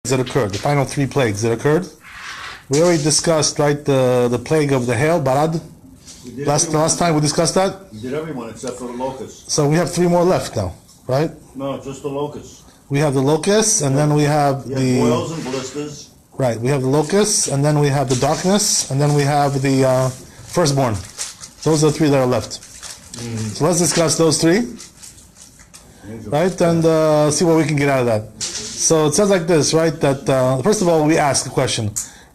that occurred, the final 3 plagues that occurred. We already discussed, right, the plague of the hail, Barad. Last time we discussed that? We did everyone except for the locusts. So we have 3 more left now, right? No, just the locusts. We have the locusts, and then we have the boils and blisters. Right, we have the locusts, and then we have the darkness, and then we have the firstborn. Those are the 3 that are left. So let's discuss those 3, right, and see what we can get out of that. So it says like this, right, that first of all we ask a question.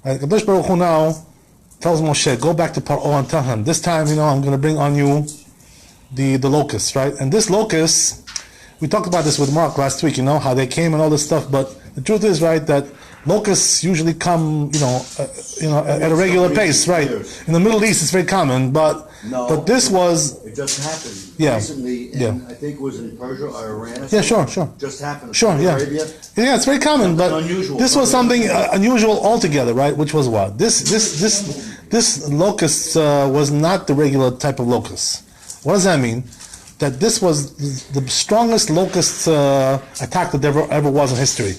Kadosh Baruch Hu now tells Moshe, go back to Paro and tell him, this time, I'm going to bring on you the locusts, right? And this locust, we talked about this with Mark last week, how they came and all this stuff, but the truth is, right, that locusts usually come, at a regular pace, right? In the Middle East, it's very common, but this was... It just happened recently, I think it was in Persia or Iran. Yeah, sure. Just happened. Sure, Arabia. Yeah, it's very common, but unusual. This was something unusual altogether, right? Which was what? This locust was not the regular type of locust. What does that mean? That this was the strongest locust attack that there ever was in history.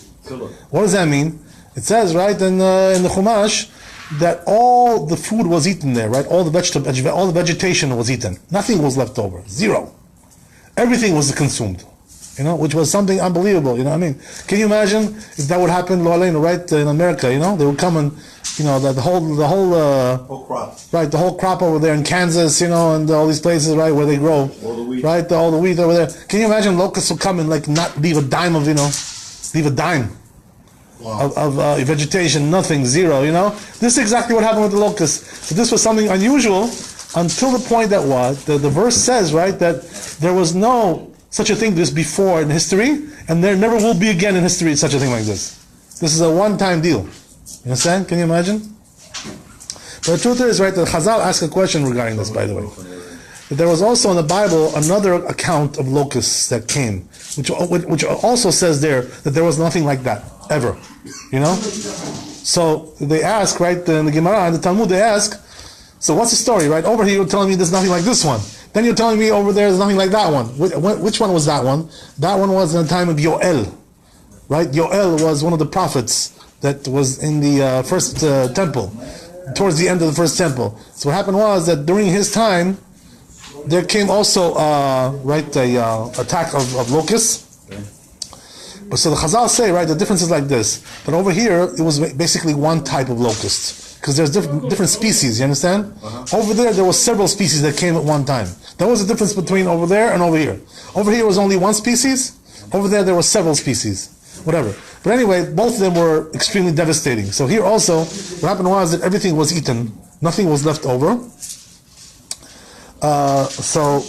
What does that mean? It says, right, in the Chumash, that all the food was eaten there, right? All the vegetation was eaten. Nothing was left over. 0. Everything was consumed, which was something unbelievable, Can you imagine if that would happen, right, in America, They would come and, the whole crop. Right, the whole crop over there in Kansas, and all these places, right, where they grow. All the wheat. Right, all the wheat over there. Can you imagine locusts will come and, not leave a dime of, leave a dime. Wow. Of vegetation, nothing, 0, This is exactly what happened with the locusts. So this was something unusual until the point that the verse says, right, that there was no such a thing this before in history, and there never will be again in history such a thing like this. This is a one-time deal. You understand? Can you imagine? But the truth is, right, that Chazal asked a question regarding this, by the way. That there was also in the Bible another account of locusts that came, which also says there that there was nothing like that, ever. So they ask, right, in the Gemara, in the Talmud, they ask, so what's the story, right? Over here you're telling me there's nothing like this one. Then you're telling me over there's nothing like that one. Which one was that one? That one was in the time of Yoel, right? Yoel was one of the prophets that was in the first temple, towards the end of the first temple. So what happened was that during his time, there came also, attack of locusts. But so the Chazal say, right, the difference is like this. But over here, it was basically one type of locust. Because there's different species, you understand? Over there was several species that came at one time. That was the difference between over there and over here. Over here was only one species. Over there were several species. Whatever. But anyway, both of them were extremely devastating. So here also, what happened was that everything was eaten. Nothing was left over. So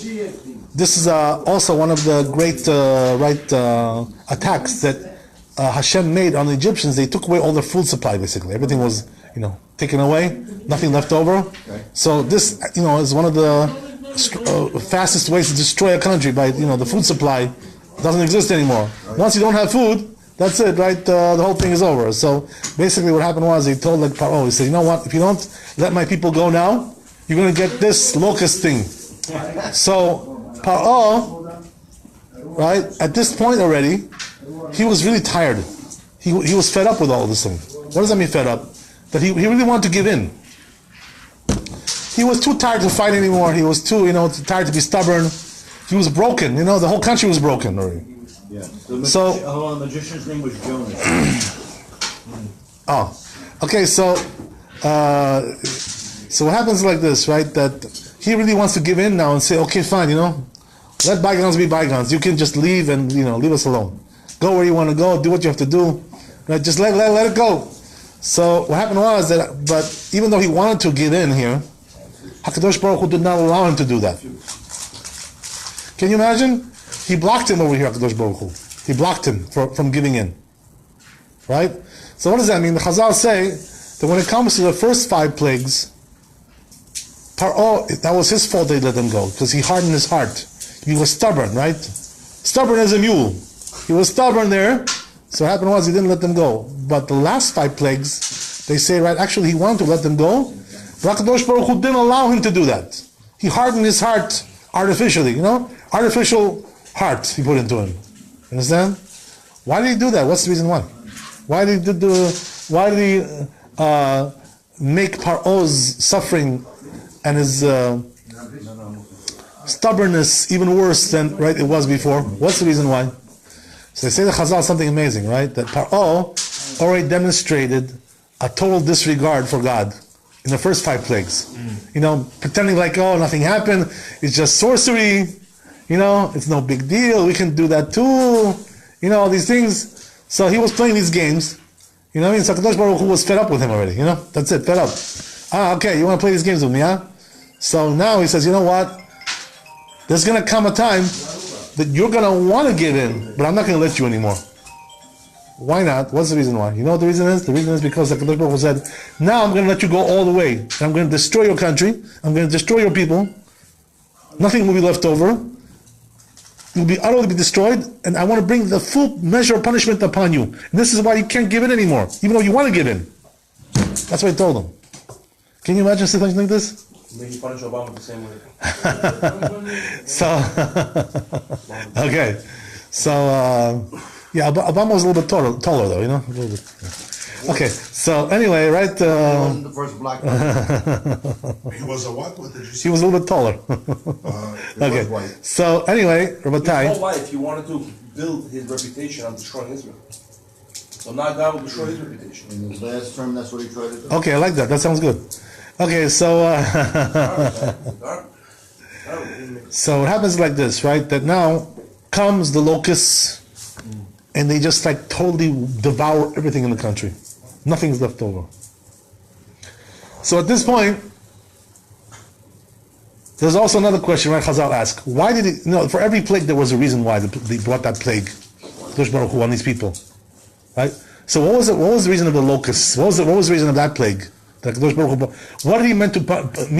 this is also one of the great attacks that Hashem made on the Egyptians. They took away all their food supply, basically. Everything was, taken away, nothing left over. So this, is one of the fastest ways to destroy a country by, the food supply doesn't exist anymore. Once you don't have food, that's it, right? The whole thing is over. So basically what happened was he told Paro, he said, you know what, if you don't let my people go now, you're going to get this locust thing. So Paro, right, at this point already, he was really tired. He was fed up with all this thing. What does that mean, fed up? That he really wanted to give in. He was too tired to fight anymore. He was too, tired to be stubborn. He was broken. The whole country was broken already. Yeah. So the magician's name was Jonas. Okay. So what happens like this, right? That he really wants to give in now and say, okay, fine, let bygones be bygones. You can just leave and leave us alone. Go where you want to go. Do what you have to do. Right? Just let it go. So what happened was that, but even though he wanted to give in here, HaKadosh Baruch Hu did not allow him to do that. Can you imagine? He blocked him over here, HaKadosh Baruch Hu. He blocked him from giving in. Right? So what does that mean? The Chazal say that when it comes to the first 5 plagues, Paro, that was his fault they let him go, because he hardened his heart. He was stubborn, right? Stubborn as a mule. He was stubborn there. So what happened was he didn't let them go. But the last 5 plagues, they say, right, actually he wanted to let them go. But HaKadosh Baruch Hu didn't allow him to do that. He hardened his heart artificially, artificial heart he put into him. Understand? Why did he do that? What's the reason why? Why did he make Paro's suffering and his stubbornness even worse than it was before? What's the reason why? So they say the Chazal something amazing, right? That Paro already demonstrated a total disregard for God in the first 5 plagues. Pretending like, oh, nothing happened, it's just sorcery, it's no big deal, we can do that too, all these things. So he was playing these games, So HaKadosh Baruch Hu was fed up with him already, that's it, fed up. Okay, you want to play these games with me, huh? So now he says, you know what? There's going to come a time that you're going to want to give in, but I'm not going to let you anymore. Why not? What's the reason why? You know what the reason is? The reason is because the HaKadosh Baruch Hu said, now I'm going to let you go all the way. And I'm going to destroy your country. I'm going to destroy your people. Nothing will be left over. You'll be utterly destroyed. And I want to bring the full measure of punishment upon you. And this is why you can't give in anymore, even though you want to give in. That's what I told him. Can you imagine something like this? Maybe punish Obama the same way. Okay. So, Obama was a little bit taller though, A little bit. Okay. So anyway, right? He wasn't the first black man. He was a what? What did you say? He was a little bit taller. Okay. So anyway, His whole Rabbi, life he wanted to build his reputation on destroying Israel. So now God will destroy his reputation. In his last term, that's what he tried to do. okay, I like that. That sounds good. Okay, so so what happens like this, right? That now comes the locusts, and they just totally devour everything in the country. Nothing's left over. So at this point, there's also another question, right? Chazal asked, why did he? For every plague there was a reason why they brought that plague, Kadosh Baruch Hu, on these people, right? So what was it? What was the reason of the locusts? What was the reason of that plague? What did he mean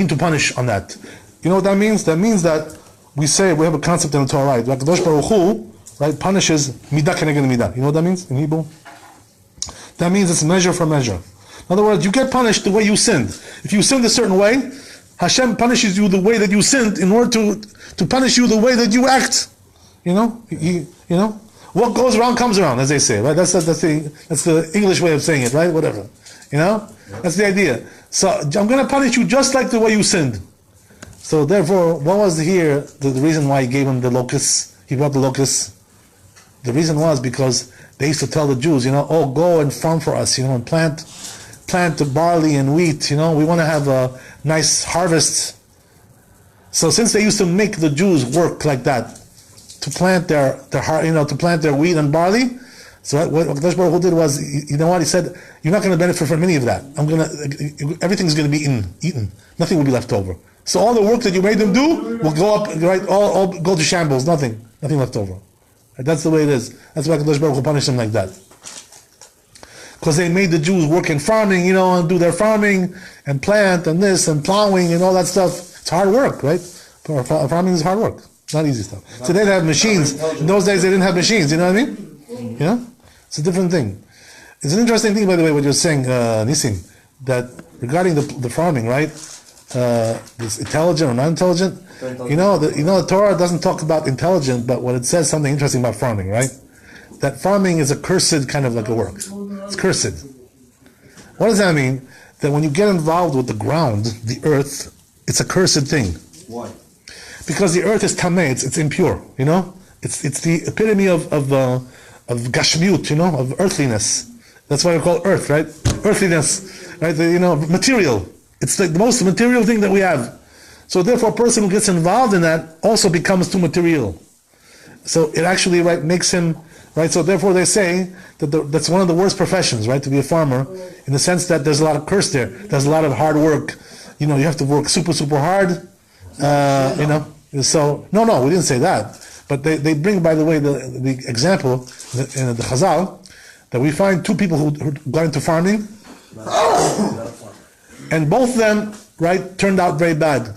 to punish on that? You know what that means? That means that we have a concept in the Torah, right? Kadosh Baruch Hu, right, punishes midah keneged midah. You know what that means in Hebrew? That means it's measure for measure. In other words, you get punished the way you sinned. If you sinned a certain way, Hashem punishes you the way that you sinned in order to punish you the way that you act. What goes around comes around, as they say, right? That's the English way of saying it, right? Whatever. That's the idea. So I'm going to punish you just like the way you sinned. So therefore, what was here the reason why he gave him the locusts? He brought the locusts. The reason was because they used to tell the Jews, go and farm for us, and plant the barley and wheat. We want to have a nice harvest. So since they used to make the Jews work like that, to plant their wheat and barley. So what Kadosh Baruch Hu did was, He said, you're not going to benefit from any of that. Everything's going to be eaten. Nothing will be left over. So all the work that you made them do will go up, right? All go to shambles. Nothing left over. Right? That's the way it is. That's why Kadosh Baruch Hu punished them like that. Because they made the Jews work in farming, and do their farming and plant and this and plowing and all that stuff. It's hard work, right? Farming is hard work. Not easy stuff. Today they have machines. In those days they didn't have machines. You know what I mean? It's a different thing. It's an interesting thing, by the way, what you're saying, Nissim, that regarding the farming, right? This intelligent or non-intelligent. The Torah doesn't talk about intelligent, but what it says something interesting about farming, right? That farming is a cursed kind of like a work. It's cursed. What does that mean? That when you get involved with the ground, the earth, it's a cursed thing. Why? Because the earth is tameh, it's impure. It's the epitome of gashmiut, of earthliness. That's why we call it earth, right? Earthliness, right? Material. It's the most material thing that we have. So therefore, a person who gets involved in that also becomes too material. So it actually, right, makes him, right? So therefore, they say that that's one of the worst professions, right? To be a farmer, in the sense that there's a lot of curse there. There's a lot of hard work. You have to work super, super hard. So no, we didn't say that. But they bring, by the way, the example in the Chazal that we find two people who got into farming, and both of them, right, turned out very bad.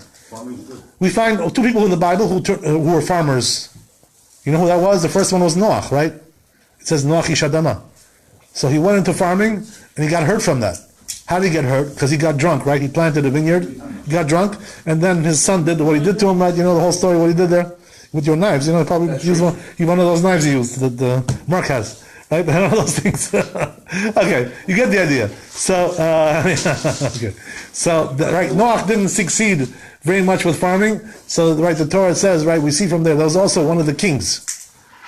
We find two people in the Bible who were farmers. You know who that was? The first one was Noach, right? It says Noach ish Adama. So he went into farming and he got hurt from that. How did he get hurt? Because he got drunk, right? He planted a vineyard, he got drunk, and then his son did what he did to him, right? The whole story, what he did there with your knives. Probably used one of those knives he used that Mark has, right? One of those things. Okay, you get the idea. So, okay. So, right, Noach didn't succeed very much with farming. So, right, the Torah says, right, we see from there was also one of the kings,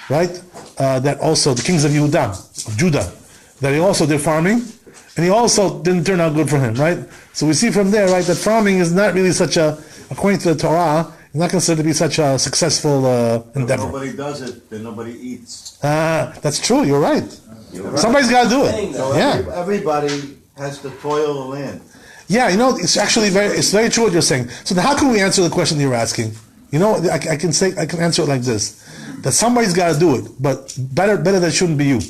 right? That also the kings of Judah, that he also did farming, and he also didn't turn out good for him, right? So we see from there, right, that farming is not really such a, according to the Torah, it's not considered to be such a successful endeavor. Nobody does it, then nobody eats. That's true. You're right. Somebody's got to do it. So Yeah. everybody has to toil the land. Yeah, it's actually it's very true what you're saying. So then how can we answer the question you're asking? I can answer it like this: that somebody's got to do it, but better that it shouldn't be you.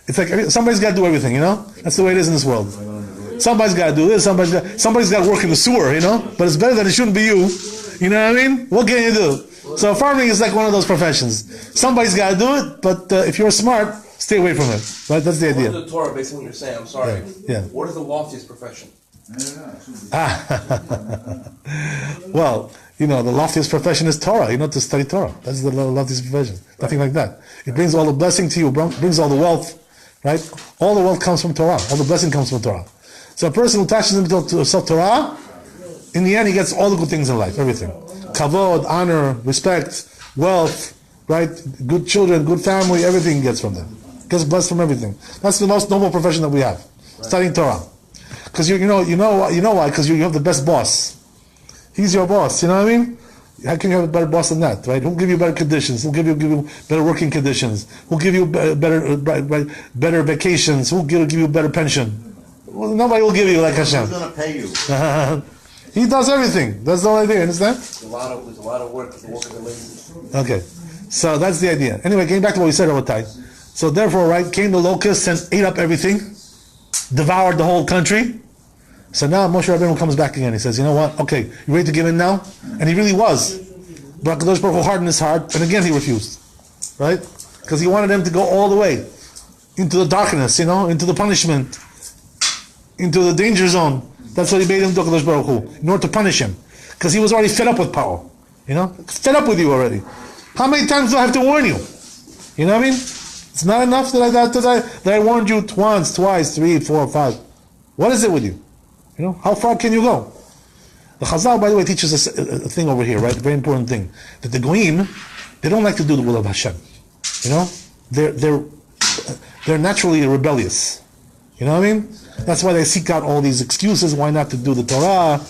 It's like somebody's got to do everything. That's the way it is in this world. Somebody's got to do this. Somebody's got to work in the sewer. But it's better that it shouldn't be you. You know what I mean? What can you do? So farming is like one of those professions. Somebody's got to do it, but if you're smart, stay away from it. Right? That's the idea. What is the Torah, based on what you're saying? I'm sorry. Yeah. What is the loftiest profession? Well, the loftiest profession is Torah. To study Torah. That's the loftiest profession. Nothing like that. It brings all the blessing to you. Brings all the wealth. Right? All the wealth comes from Torah. All the blessing comes from Torah. So a person who attaches himself to Torah, in the end, he gets all the good things in life. Everything. Kavod, honor, respect, wealth, right? Good children, good family, everything he gets from them. Gets blessed from everything. That's the most noble profession that we have. Studying Torah. Because you know why? Because you have the best boss. He's your boss. You know what I mean? How can you have a better boss than that, right? Who'll give you better conditions? Who'll give you better working conditions? Who'll give you better vacations? Who'll give you better pension? Well, nobody will give you like Hashem. Who's going to pay you? He does everything. That's the whole idea. Understand? There's a lot of work. The work of the ladies. Okay, so that's the idea. Anyway, getting back to what we said, Rabbi. So therefore, right, came the locusts and ate up everything, devoured the whole country. So now Moshe Rabbeinu comes back again. He says, you know what? Okay, you ready to give in now? And he really was. But HaKadosh Baruch Hu hardened his heart, and again he refused. Right? Because he wanted him to go all the way into the darkness, into the punishment, into the danger zone. That's what he made him do, HaKadosh Baruch Hu, in order to punish him. Because he was already fed up with power. Fed up with you already. How many times do I have to warn you? You know what I mean? It's not enough that I warned you once, twice, 3, 4, 5. What is it with you? How far can you go? The Chazal, by the way, teaches us a thing over here, right? A very important thing. That the Goyim, they don't like to do the will of Hashem. They're naturally rebellious. You know what I mean? That's why they seek out all these excuses why not to do the Torah,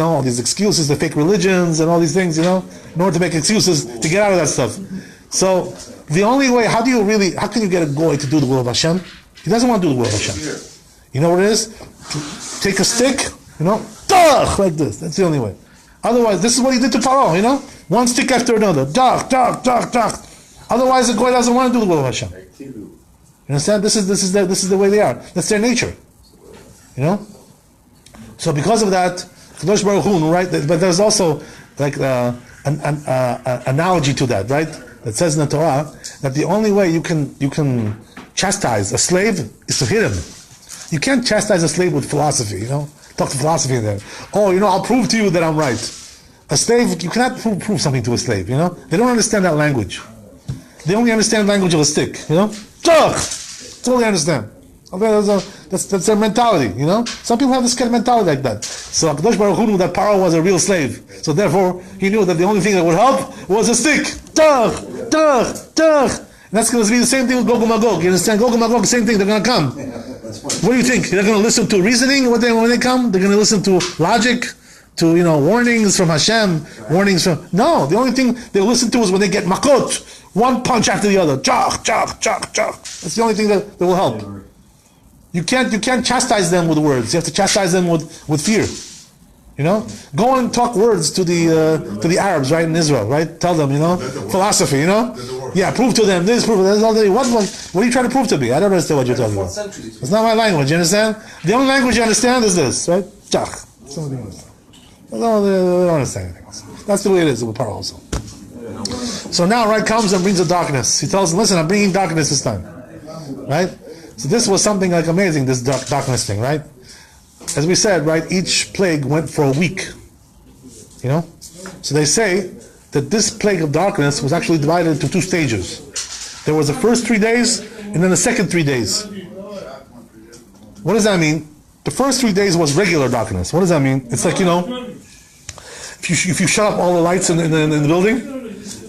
all these excuses, the fake religions and all these things, in order to make excuses to get out of that stuff. So the only way, how can you get a goy to do the will of Hashem? He doesn't want to do the will of Hashem. You know what it is? Take a stick, like this. That's the only way. Otherwise, this is what he did to Paro, one stick after another, Otherwise, the goy doesn't want to do the will of Hashem. You understand? This is the way they are. That's their nature. So because of that, Kadosh Baruch Hu, right? But there's also like an analogy to that, right? That says in the Torah that the only way you can chastise a slave is to hit him. You can't chastise a slave with philosophy, Talk to philosophy in there. I'll prove to you that I'm right. A slave, you cannot prove something to a slave, They don't understand that language. They only understand the language of a stick, That's all they understand. That's their mentality, Some people have this kind of mentality like that. So HaKadosh Baruch Hu knew that Paro was a real slave. So therefore, he knew that the only thing that would help was a stick. And that's going to be the same thing with Gog and Magog. You understand? Gog and Magog, the same thing. They're going to come. What do you think? They're going to listen to reasoning when they come? They're going to listen to logic? To, warnings from Hashem? Warnings from... No, the only thing they listen to is when they get makot. One punch after the other. Chak, chak, chak, chak. That's the only thing that will help. You can't chastise them with words. You have to chastise them with fear. Go and talk words to the Arabs, right, in Israel, right? Tell them, philosophy, Yeah, prove to them this, prove to them that. What are you trying to prove to me? I don't understand what you're talking about. It's not my language, you understand? The only language you understand is this, right? Chach. They don't understand anything else. That's the way it is with Paro also. So now, right, comes and brings the darkness. He tells them, listen, I'm bringing darkness this time. Right? So this was something like amazing, this darkness thing, right? As we said, right, each plague went for a week. So they say that this plague of darkness was actually divided into 2 stages. There was the first 3 days, and then the second 3 days. What does that mean? The first 3 days was regular darkness. What does that mean? It's like, if you shut up all the lights in the building,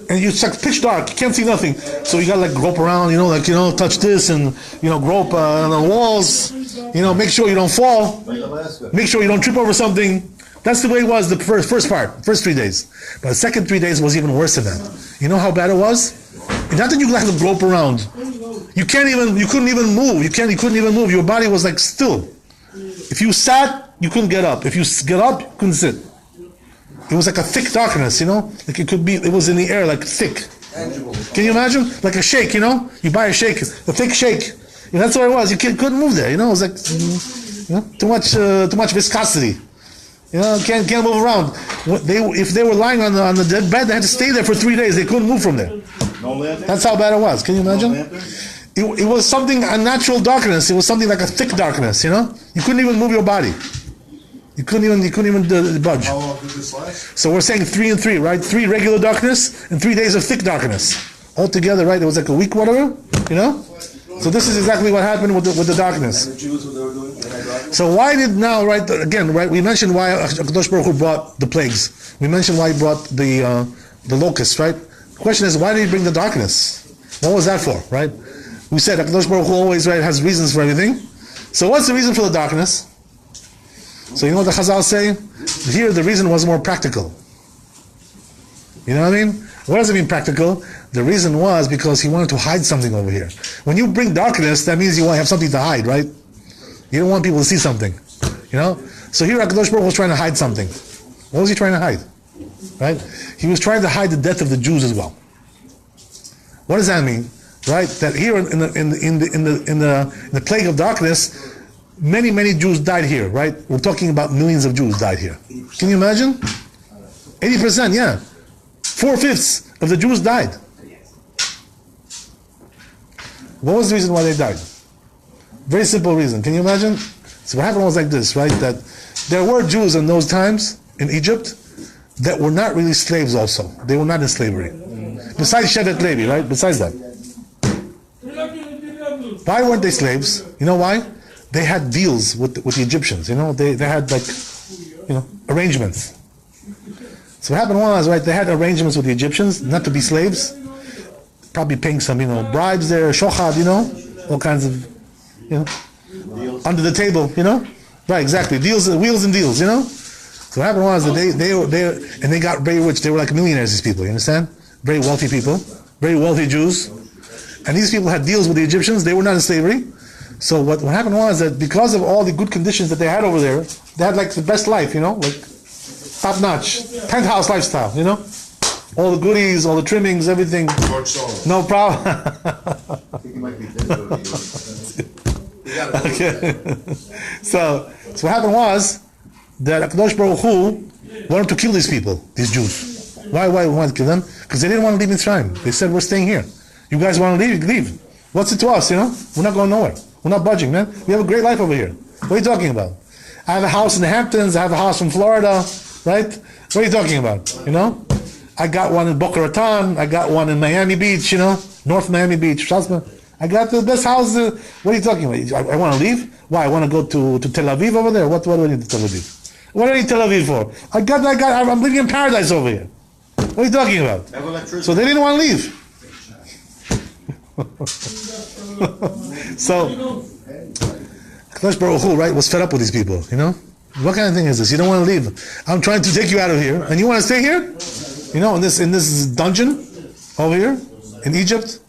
and it's like pitch dark, you can't see nothing. So you gotta like grope around, touch this and grope on the walls. Make sure you don't fall. Make sure you don't trip over something. That's the way it was the first part, first 3 days. But the second 3 days was even worse than that. You know how bad it was? Not that you have to grope around. You couldn't even move. You couldn't even move. Your body was like still. If you sat, you couldn't get up. If you get up, you couldn't sit. It was like a thick darkness, like it was in the air, like thick. Can you imagine? Like a shake, you buy a shake, a thick shake. That's what it was. You couldn't move there, it was like, too much viscosity. Can't move around. If they were lying on the dead bed, they had to stay there for 3 days. They couldn't move from there. No lantern? That's how bad it was. Can you imagine? No lantern? It was something, a natural darkness. It was something like a thick darkness, You couldn't even move your body. You couldn't even budge. How long did this last? So we're saying 3 and 3, right? 3 regular darkness and 3 days of thick darkness. Altogether, right? It was like a week, whatever, So this is exactly what happened with the darkness. And the Jews, what they were doing, they had darkness. So why did now, right, again, right, we mentioned why HaKadosh Baruch Hu brought the plagues. We mentioned why he brought the locusts, right? The question is, why did he bring the darkness? What was that for, right? We said HaKadosh Baruch Hu always, right, has reasons for everything. So what's the reason for the darkness? So you know what the Chazal say? Here the reason was more practical. You know what I mean? What does it mean practical? The reason was because he wanted to hide something over here. When you bring darkness, that means you want to have something to hide, right? You don't want people to see something. So here HaKadosh Baruch Hu was trying to hide something. What was he trying to hide? Right? He was trying to hide the death of the Jews as well. What does that mean? Right? That here in the plague of darkness, many Jews died here, right? We're talking about millions of Jews died here. Can you imagine? 80%, yeah. 4/5 of the Jews died. What was the reason why they died? Very simple reason. Can you imagine? So what happened was like this, right? That there were Jews in those times in Egypt that were not really slaves also. They were not in slavery. Besides Shevet Levi, right? Besides that. Why weren't they slaves? You know why? They had deals with the Egyptians, they had arrangements. So what happened was, right, they had arrangements with the Egyptians not to be slaves, probably paying some, bribes there, shochad, all kinds of, under the table, right, exactly, wheels and deals, So what happened was that they got very rich. They were like millionaires, these people, you understand? Very wealthy people, very wealthy Jews, and these people had deals with the Egyptians. They were not in slavery. So what happened was that because of all the good conditions that they had over there, they had like the best life, like top notch, penthouse lifestyle, all the goodies, all the trimmings, everything. George Soros. No problem. I think he might be dead. Okay. So what happened was that HaKadosh Baruch Hu wanted to kill these people, these Jews. Why wanted to kill them? Because they didn't want to leave Mitzrayim. They said, we're staying here. You guys want to leave? What's it to us, We're not going nowhere. We're not budging, man. We have a great life over here. What are you talking about? I have a house in the Hamptons. I have a house in Florida, right? What are you talking about? I got one in Boca Raton. I got one in Miami Beach, North Miami Beach. I got the best house. What are you talking about? I want to leave? Why? I want to go to Tel Aviv over there? What do I need to Tel Aviv? What do I need Tel Aviv for? I'm living in paradise over here. What are you talking about? So they didn't want to leave. So HaKadosh Baruch Hu, right, was fed up with these people, What kind of thing is this? You don't want to leave. I'm trying to take you out of here, and you want to stay here? In this dungeon over here in Egypt?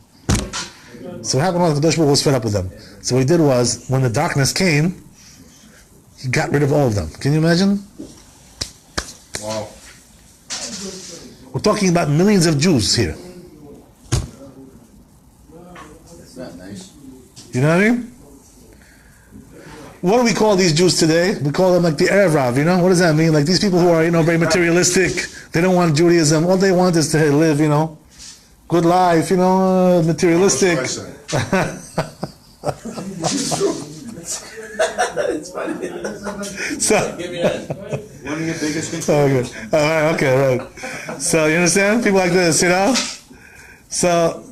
So what happened was HaKadosh Baruch Hu was fed up with them. So what he did was, when the darkness came, he got rid of all of them. Can you imagine? Wow. We're talking about millions of Jews here. That's not nice. You know what I mean? What do we call these Jews today? We call them like the Erev Rav, What does that mean? Like these people who are, very materialistic. They don't want Judaism. All they want is to live, good life, materialistic. It's funny. So, Give me that. One of your biggest contributors. okay, right. So you understand? People like this, So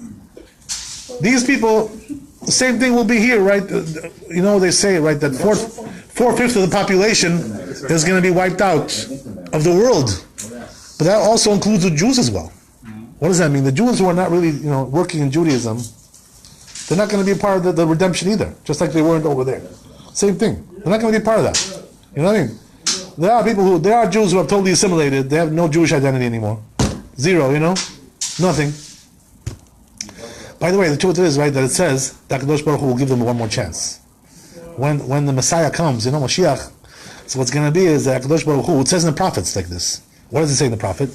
these people, The same thing will be here, right? You know, they say, right, that 4/5 of the population is going to be wiped out of the world. But that also includes the Jews as well. What does that mean? The Jews who are not really, working in Judaism, they're not going to be a part of the redemption either, just like they weren't over there. Same thing. They're not going to be a part of that. You know what I mean? There are Jews who are totally assimilated. They have no Jewish identity anymore. Zero, nothing. By the way, the truth is, right, that it says that Kadosh Baruch Hu will give them one more chance. When the Messiah comes, Mashiach, so what's going to be is that Kadosh Baruch Hu, it says in the prophets like this. What does it say in the prophet?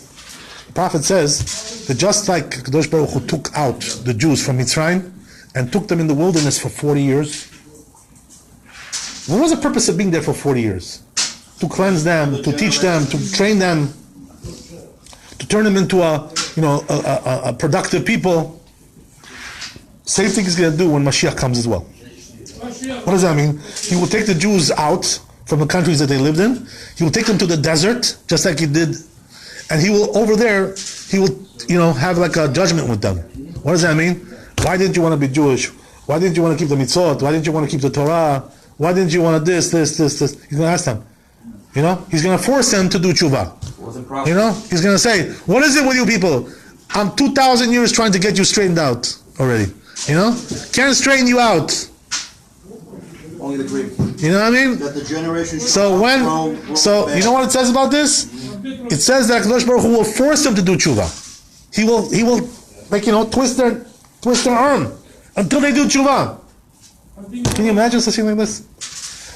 The prophet says that just like Kadosh Baruch Hu took out the Jews from Mitzrayim and took them in the wilderness for 40 years, what was the purpose of being there for 40 years? To cleanse them, to teach them, to train them, to turn them into a productive people. Same thing he's going to do when Mashiach comes as well. What does that mean? He will take the Jews out from the countries that they lived in. He will take them to the desert, just like he did. And he will, over there, he will, have like a judgment with them. What does that mean? Why didn't you want to be Jewish? Why didn't you want to keep the mitzvot? Why didn't you want to keep the Torah? Why didn't you want to this? He's going to ask them. He's going to force them to do tshuva. He's going to say, what is it with you people? I'm 2,000 years trying to get you straightened out already. Can't straighten you out. Only the Greek. You know what I mean? That the generation so you know what it says about this? It says that Kadosh Baruch Hu will force them to do tshuva. He will twist their arm until they do tshuva. Can you imagine such a thing like this?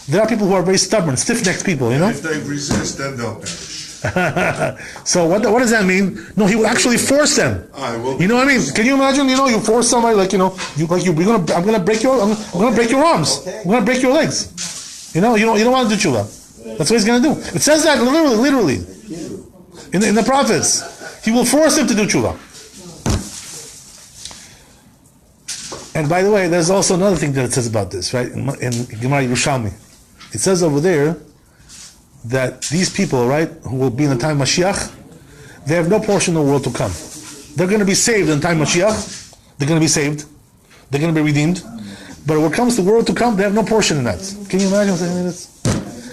There are people who are very stubborn, stiff-necked people, If they resist, then they'll perish. So what does that mean? No, he will actually force them. You know what I mean? Can you imagine? You force somebody I'm gonna break your arms. I'm gonna break your legs. You don't want to do tshuva. That's what he's gonna do. It says that literally in the prophets. He will force them to do tshuva. And by the way, there's also another thing that it says about this, right? In Gemara Yerushalmi, it says over there that these people, right, who will be in the time of Mashiach, they have no portion in the world to come. They're going to be saved in the time of Mashiach. They're going to be saved. They're going to be redeemed. But when it comes to the world to come, they have no portion in that. Can you imagine saying this?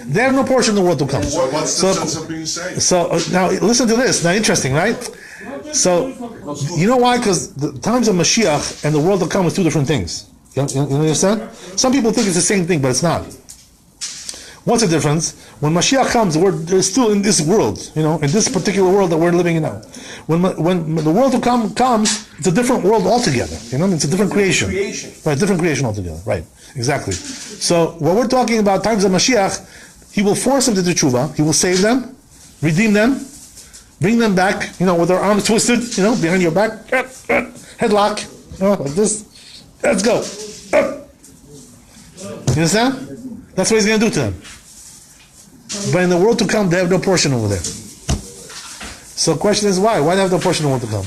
They have no portion in the world to come. So what's the sense of being saved? So now listen to this. Now interesting, right? So you know why? Because the times of Mashiach and the world to come is two different things. You understand? Some people think it's the same thing, but it's not. What's the difference? When Mashiach comes, we're still in this world, in this particular world that we're living in now. When the world to come comes, it's a different world altogether. It's a different creation. Right, different creation altogether. Right, exactly. So when we're talking about times of Mashiach, he will force them to do tshuva. He will save them, redeem them, bring them back, with their arms twisted, behind your back, headlock, like this. Let's go. You understand? That's what he's going to do to them. But in the world to come, they have no portion over there. So the question is why? Why do they have no portion in the world to come?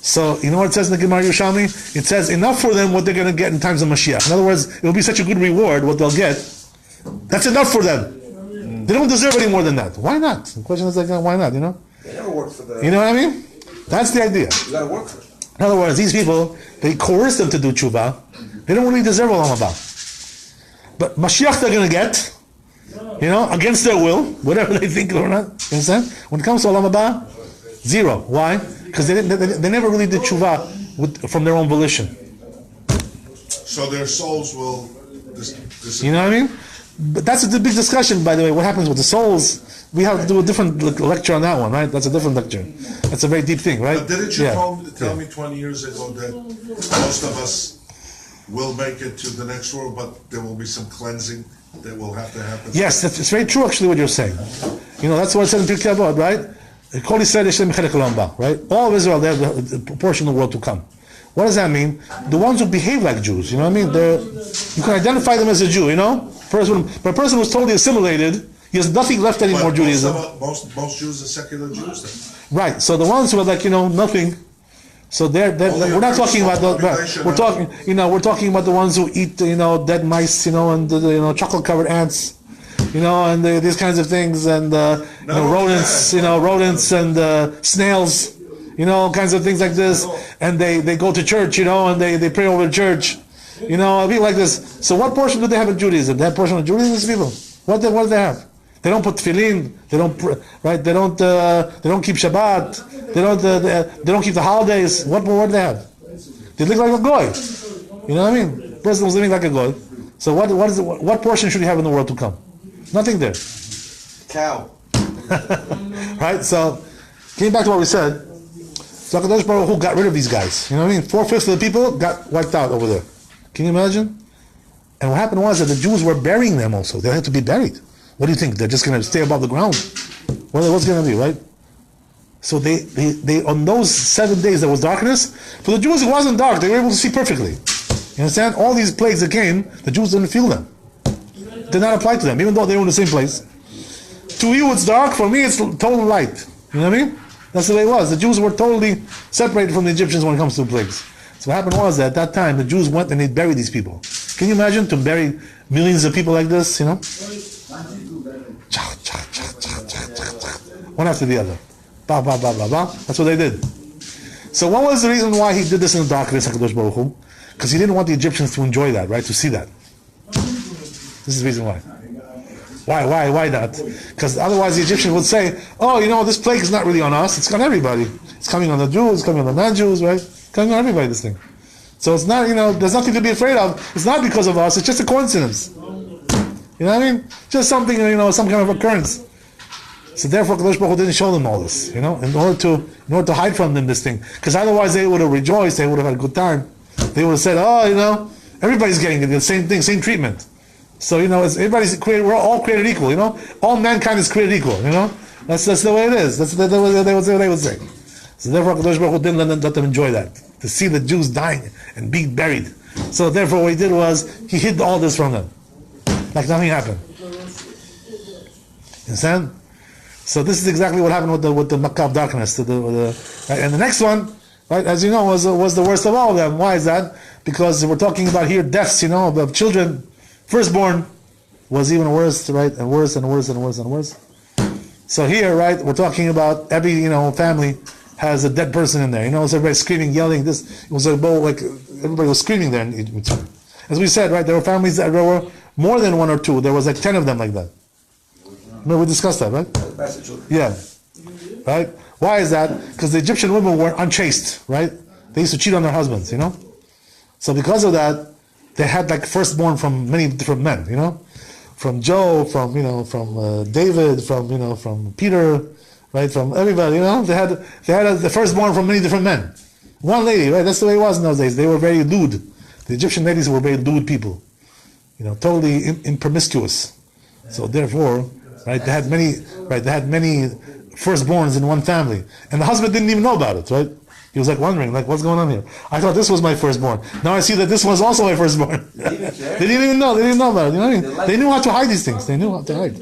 So, you know what it says in the Gemara Yerushalmi? It says enough for them what they're going to get in times of Mashiach. In other words, it will be such a good reward, what they'll get. That's enough for them. They don't deserve any more than that. Why not? The question is why not, They never worked for the... You know what I mean? That's the idea. You got to work for it. In other words, these people, they coerce them to do tshuva. They don't really deserve Olam Haba. But Mashiach they're going to get, against their will, whatever they think or not. You understand? When it comes to Olam Haba, zero. Why? Because they never really did tshuva from their own volition. So their souls will... You know what I mean? But that's a big discussion, by the way. What happens with the souls? We have to do a different lecture on that one, right? That's a different lecture. That's a very deep thing, right? But didn't you tell me 20 years ago that most of us will make it to the next world, but there will be some cleansing that will have to happen? Yes, it's very true actually what you're saying. That's what it said in Pirkei Avot, right? Right? All of Israel, they have a portion of the world to come. What does that mean? The ones who behave like Jews, you know what I mean? You can identify them as a Jew, But a person who's totally assimilated, he has nothing left anymore Judaism. Most Jews are secular Jews then. Right. So the ones who are nothing. So we're not talking about we're talking about the ones who eat dead mice, and chocolate covered ants, and these kinds of things, and rodents, rodents and snails, kinds of things like this, and they go to church, and they pray over the church, You know, people like this. So what portion do they have in Judaism? That portion of Judaism is people. What do they have? They don't put tefillin. They don't right. They don't keep Shabbat. They don't keep the holidays. What do they have? They look like a goy. You know what I mean? The person was living like a goy. So what portion should he have in the world to come? Nothing there. Cow. Right. So getting back to what we said. So HaKadosh Baruch Hu got rid of these guys. You know what I mean? 4/5 of the people got wiped out over there. Can you imagine? And what happened was that the Jews were burying them also. They had to be buried. What do you think? They're just going to stay above the ground? What's going to be, right? So they on those 7 days there was darkness. For the Jews it wasn't dark. They were able to see perfectly. You understand? All these plagues that came, the Jews didn't feel them. Did not apply to them, even though they were in the same place. To you it's dark. For me it's total light. You know what I mean? That's the way it was. The Jews were totally separated from the Egyptians when it comes to plagues. So what happened was that at that time the Jews went and they buried these people. Can you imagine to bury millions of people like this? You know, one after the other, bah, bah, bah, bah, bah. That's what they did. So what was the reason why he did this in the darkness, HaKadosh Baruch Hu? Because he didn't want the Egyptians to enjoy that, right? To see that. This is the reason why. Why not? Because otherwise the Egyptians would say, oh, you know, this plague is not really on us, it's on everybody. It's coming on the Jews, it's coming on the non-Jews, right? It's coming on everybody, this thing. So it's not, you know, there's nothing to be afraid of. It's not because of us, it's just a coincidence. You know what I mean? Just something, you know, some kind of occurrence. So therefore HaKadosh Baruch Hu didn't show them all this, you know, in order to hide from them this thing. Because otherwise they would have rejoiced, they would have had a good time. They would have said, oh, you know, everybody's getting the same thing, same treatment. So, you know, everybody's created, we're all created equal, you know? All mankind is created equal, you know? That's the way it is. That's what they would say. So therefore HaKadosh Baruch Hu didn't let them enjoy that. To see the Jews dying and being buried. So therefore what he did was, he hid all this from them. Like nothing happened. Understand? So this is exactly what happened with the Makkah of darkness. Right? And the next one, right, as you know, was the worst of all of them. Why is that? Because we're talking about here deaths, you know, of children. Firstborn was even worse, right? And worse and worse and worse and worse. So here, right, we're talking about every, you know, family has a dead person in there. You know, so everybody screaming, yelling. This it was like everybody was screaming there. As we said, right, there were families that there were more than one or two. There was like 10 of them like that. Remember we discussed that, right? Yeah. Right? Why is that? Because the Egyptian women were unchaste, right? They used to cheat on their husbands, you know? So because of that, they had like firstborn from many different men, you know? From Joe, from David, from Peter, right? From everybody, you know? They had the firstborn from many different men. One lady, right? That's the way it was in those days. They were very lewd. The Egyptian ladies were very lewd people. You know, totally impromiscuous. So therefore, right, they had many firstborns in one family. And the husband didn't even know about it, right? He was like wondering, like, what's going on here? I thought this was my firstborn. Now I see that this was also my firstborn. They didn't even know. They didn't know about it. You know what I mean? They knew how to hide these things. They knew how to hide.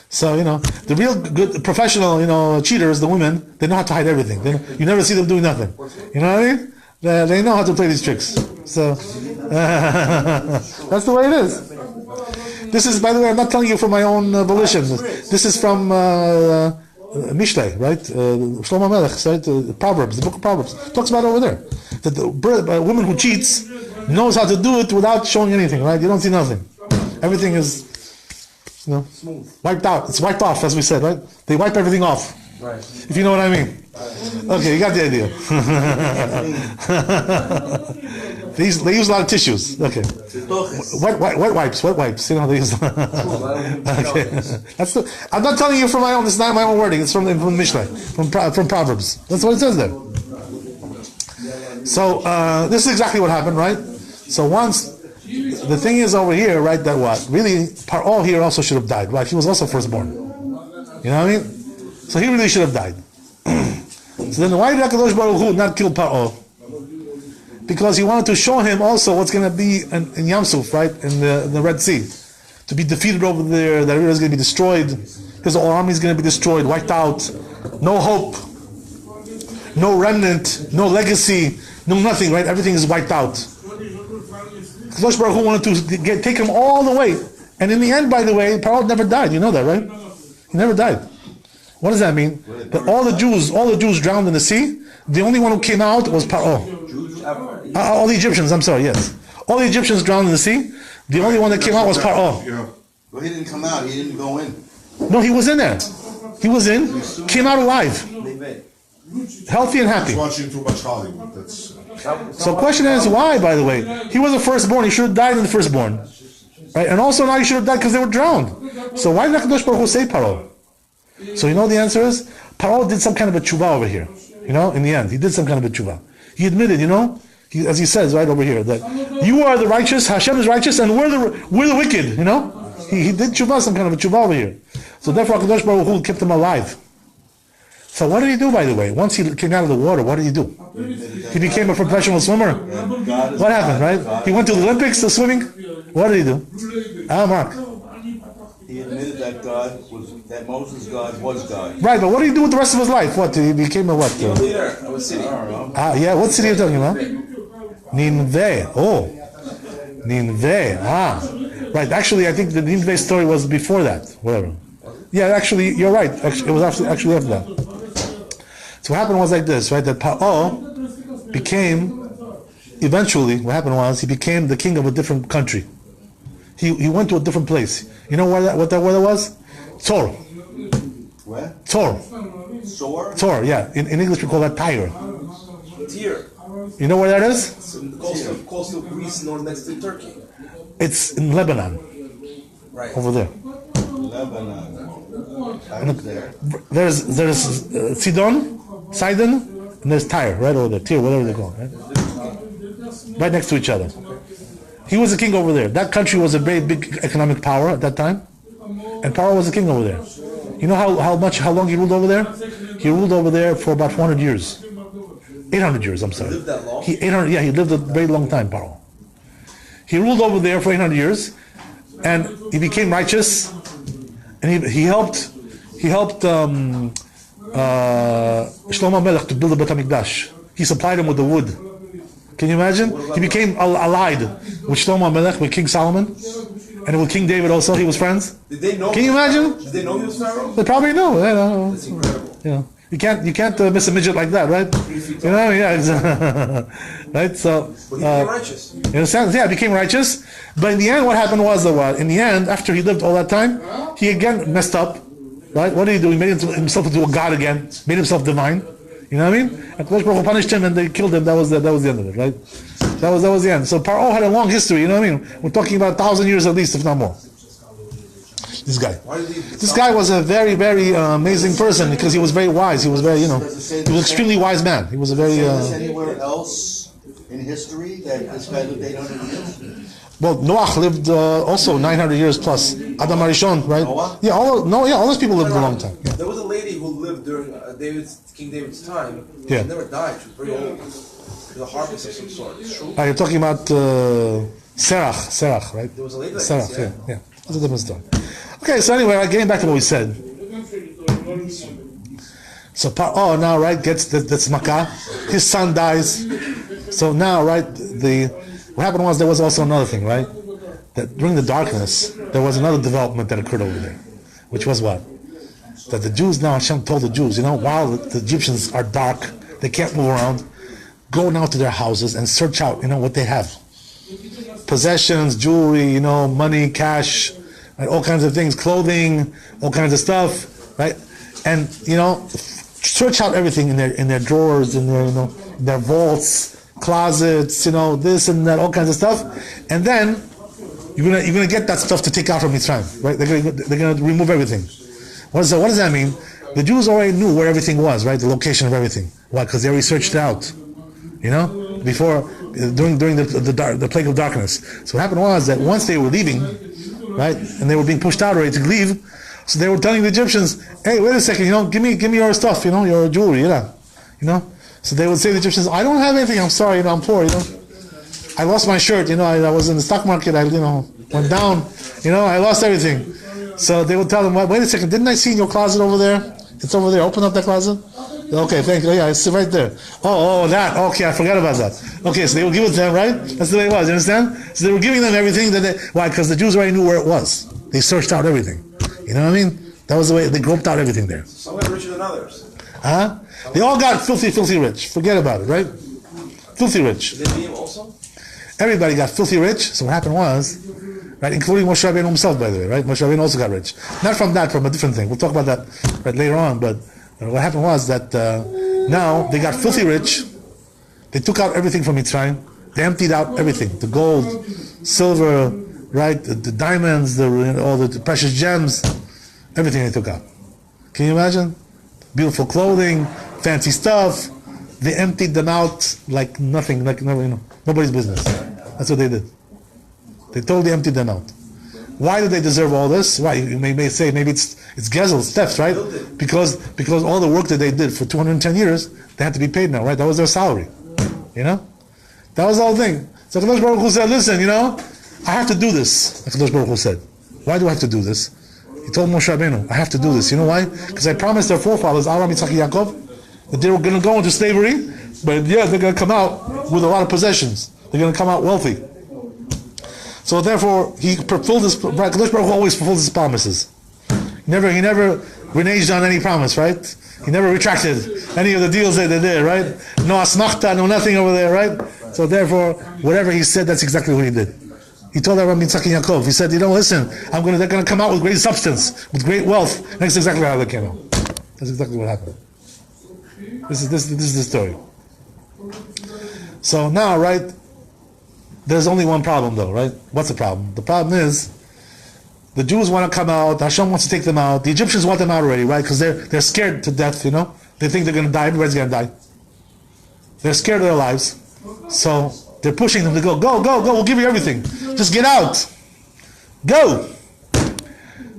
So, you know, the real good professional, you know, cheaters, the women, they know how to hide everything. You never see them doing nothing. You know what I mean? They know how to play these tricks. So, that's the way it is. This is, by the way, I'm not telling you from my own volition. This is from Mishlei, right? Shlomo Melech, right? Proverbs, the book of Proverbs. Talks about it over there. That the woman who cheats knows how to do it without showing anything, right? You don't see nothing. Everything is, you know, wiped out. It's wiped off, as we said, right? They wipe everything off. Right. If you know what I mean. Okay, you got the idea. They use a lot of tissues. Okay. Wet wipes. You know, they use. Okay. I'm not telling you from my own. It's not my own wording. It's from Mishlei, from Proverbs. That's what it says there. So this is exactly what happened, right? So once the thing is over here, right? That what really Paro here also should have died, right? He was also firstborn. You know what I mean? So he really should have died. So then why did HaKadosh Baruch Hu not kill Paro? Because he wanted to show him also what's going to be in Yam Suf, right? In the Red Sea. To be defeated over there, that river is going to be destroyed. His whole army is going to be destroyed, wiped out. No hope. No remnant. No legacy. No nothing, right? Everything is wiped out. HaKadosh Baruch Hu wanted to take him all the way. And in the end, by the way, Paro never died. You know that, right? He never died. What does that mean? That all the Jews drowned in the sea. The only one who came out was Paro. All the Egyptians, I'm sorry, yes. All the Egyptians drowned in the sea. The only one that came out was Paro. Yeah. Well, he didn't come out, he didn't go in. No, he was in there. He was in, came out alive. Healthy and happy. He's watching too much Hollywood. That's So the question is why, by the way? He was a firstborn, he should have died in the firstborn. Right? And also now he should have died because they were drowned. So why did HaKadosh Baruch Hu save Paro? So you know the answer is? Paro did some kind of a tshuva over here. You know, in the end, he did some kind of a tshuva. He admitted, you know, as he says right over here, that you are the righteous, Hashem is righteous, and we're the wicked, you know? He did tshuva, some kind of a tshuva over here. So therefore HaKadosh Baruch Hu kept him alive. So what did he do, by the way? Once he came out of the water, what did he do? He became a professional swimmer. What happened, right? He went to the Olympics, swimming. What did he do? Mark. He admitted that Moses' God was God. Right, but what did he do with the rest of his life? What? He became a what? Leader of a city. Yeah, what city are you talking about? Nineveh. Oh. Nineveh. Right, actually, I think the Nineveh story was before that. Whatever. Yeah, actually, you're right. It was actually after that. So what happened was like this, right? That Paro became, eventually, what happened was he became the king of a different country. He went to a different place. You know what that was? Tzor. Where? Tzor. Sore? Tzor, yeah. In English we call that Tyre. Tyre. You know where that is? It's in the coast of Greece, next to Turkey. It's in Lebanon. Right. Over there. Lebanon. I was there. There's Sidon, and there's Tyre, right over there. Tyre, whatever they call it. Right next to each other. He was a king over there. That country was a very big economic power at that time. And Paro was a king over there. You know how long he ruled over there? He ruled over there for about 400 years. 800 years, I'm sorry. He lived that long? He lived a very long time, Paro. He ruled over there for 800 years, and he became righteous, and he helped Shlomo Melech to build the Bet HaMikdash. He supplied him with the wood. Can you imagine? He became allied with Shlomo Melech, with King Solomon, and with King David also. He was friends. Did they know? Can you imagine? Did they know he was Pharaoh? They probably know. That's incredible. Yeah. You can't miss a midget like that, right? You know, yeah, right. So, But he became righteous. in a sense, yeah, became righteous. But in the end, what happened was that what? In the end, after he lived all that time, he again messed up, right? What did he do? He made himself into a god again, made himself divine. You know what I mean? And Kadosh Baruch Hu punished him, and they killed him. That was the end of it, right? That was the end. So Paro had a long history. You know what I mean? We're talking about 1,000 years at least, if not more. This guy was a very, very amazing person because he was very wise. He was very, he was an extremely wise man. He was a very. Is anywhere else in history that this guy lived 800 years? Well, Noach lived also 900 years plus. Adam Arishon, right? Noah? Yeah, all those people lived a long time. Yeah. There was a lady who lived during King David's time. Yeah. She never died. She was very old. She was a harpist of some sort. It's true. You're talking about Serach, right? There was a lady like Serach, this, yeah. That's a different story. Okay, so anyway, getting back to what we said. So Paro now, right, gets that's Makkah. His son dies. So now, right, what happened was there was also another thing, right? That during the darkness, there was another development that occurred over there, which was what? That the Jews now, Hashem told the Jews, while the Egyptians are dark, they can't move around, go now to their houses and search out, what they have. Possessions, jewelry, money, cash, right, all kinds of things, clothing, all kinds of stuff, right? And, search out everything in their drawers, in their vaults, closets, this and that, all kinds of stuff. And then you're gonna get that stuff to take out from Mitzrayim, right? They're gonna remove everything. What does that mean? The Jews already knew where everything was, right? The location of everything. Why? Because they already searched it out. Before during the plague of darkness. So what happened was that once they were leaving, right, and they were being pushed out already to leave, so they were telling the Egyptians, "Hey, wait a second, give me your stuff, your jewelry, So they would say to the Egyptians, "I don't have anything. I'm sorry, I'm poor, I lost my shirt, I was in the stock market, I went down, I lost everything." So they would tell them, "Wait a second, didn't I see in your closet over there? It's over there. Open up that closet." Okay, thank you. Yeah, it's right there. Oh, that. Okay, I forgot about that. Okay, so they would give it to them, right? That's the way it was. You understand? So they were giving them everything why? Because the Jews already knew where it was. They searched out everything. You know what I mean? That was the way they groped out everything there. Some got richer than others. Huh? They all got filthy rich. Forget about it, right? Filthy rich. They also Everybody got filthy rich. So what happened was, right, including Moshe Rabbeinu himself, by the way, right? Moshe Rabbeinu also got rich. Not from that, from a different thing. We'll talk about that right later on. But what happened was that now they got filthy rich. They took out everything from Mitzrayim. They emptied out everything: the gold, silver, right, the diamonds, all the precious gems, everything they took out. Can you imagine? Beautiful clothing, fancy stuff. They emptied them out like nothing, like nobody's business. That's what they did. They totally emptied them out. Why do they deserve all this? Why? You may say maybe it's gezel, it's theft, right? Because all the work that they did for 210 years, they had to be paid now, right? That was their salary. That was the whole thing. So Kadosh Baruch Hu said, listen, I have to do this. Kadosh Baruch Hu said, why do I have to do this? He told Moshe Rabbeinu, I have to do this. You know why? Because I promised their forefathers, Abraham, Yitzchak, and Yaakov, that they were going to go into slavery, but they're going to come out with a lot of possessions. They're going to come out wealthy. So therefore, he fulfilled his. Kadosh Baruch Hu always fulfills his promises. He never reneged on any promise, right? He never retracted any of the deals that they did, right? No asmachta, no nothing over there, right? So therefore, whatever he said, that's exactly what he did. He told Abraham, Yitzchak, and Yaakov. He said, listen, they're going to come out with great substance, with great wealth. And that's exactly how they came out. That's exactly what happened. This is the story. So now, right? There's only one problem, though, right? What's the problem? The problem is the Jews want to come out. Hashem wants to take them out. The Egyptians want them out already, right? Because they're scared to death. They think they're going to die. Everybody's going to die. They're scared of their lives, so they're pushing them to go. Go! We'll give you everything. Just get out. Go.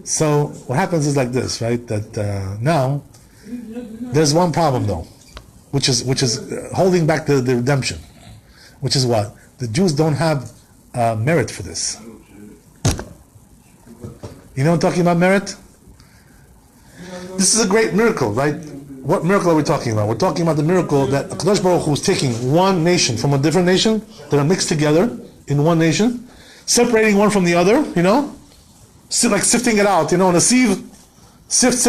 So what happens is like this, right? That now there's one problem, though, which is holding back the redemption. Which is what? The Jews don't have merit for this. You know what I'm talking about, merit? This is a great miracle, right? What miracle are we talking about? We're talking about the miracle that Kadosh Baruch Hu is taking one nation from a different nation that are mixed together in one nation, separating one from the other, like sifting it out, in a sieve. Sift.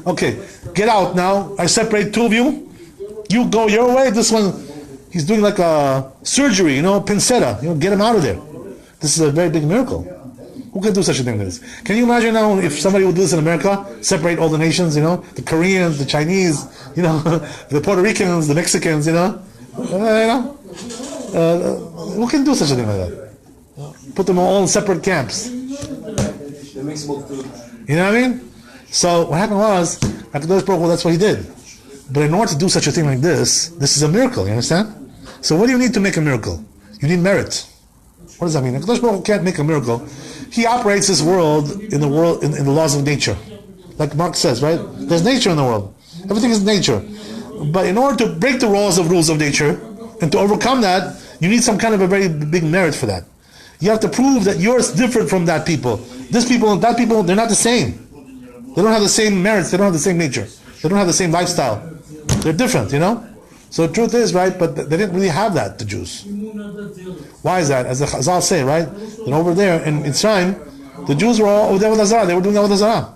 Okay, get out now. I separate two of you. You go your way. This one, he's doing like a surgery, pincetta. Get him out of there. This is a very big miracle. Who can do such a thing as this? Can you imagine now if somebody would do this in America? Separate all the nations, the Koreans, the Chinese, the Puerto Ricans, the Mexicans, who can do such a thing like that? Put them all in separate camps. It makes multitude. You know what I mean? So what happened was, Hakadosh Baruch Hu, that's what he did. But in order to do such a thing like this is a miracle. You understand? So what do you need to make a miracle? You need merit. What does that mean? Hakadosh Baruch Hu can't make a miracle. He operates this world in the laws of nature, like Marx says, right? There's nature in the world. Everything is nature. But in order to break the rules of nature and to overcome that, you need some kind of a very big merit for that. You have to prove that you're different from that people. This people and that people, they're not the same. They don't have the same merits. They don't have the same nature. They don't have the same lifestyle. They're different, So the truth is, right, but they didn't really have that, the Jews. Why is that? As the Chazal say, right, that over there in Mitzrayim, the Jews were all over there with Azara. They were doing Avodah Zarah.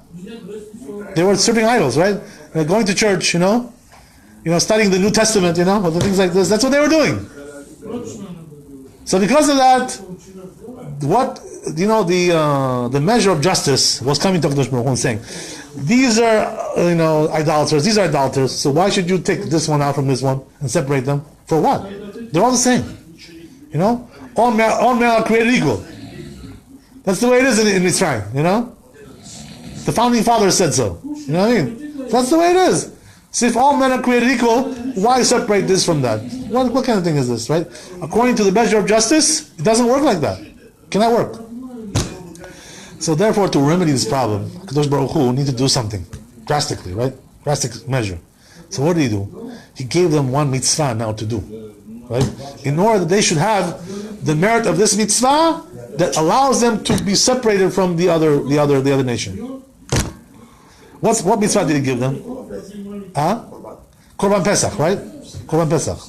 They were serving idols, right? They're going to church, studying the New Testament, or the things like this. That's what they were doing. So because of that, the measure of justice was coming to Kadosh Baruch Hu and saying, these are, idolaters. These are idolaters. So why should you take this one out from this one and separate them? For what? They're all the same. All men are created equal. That's the way it is in Mitzrayim. The founding fathers said so. You know what I mean? That's the way it is. So if all men are created equal, why separate this from that? What kind of thing is this, right? According to the measure of justice, it doesn't work like that. It cannot work. So therefore, to remedy this problem, Kadosh Baruch Hu need to do something drastically, right? Drastic measure. So what did he do? He gave them one mitzvah now to do, right? In order that they should have the merit of this mitzvah that allows them to be separated from the other nation. What mitzvah did he give them? Korban Pesach, right? Korban Pesach.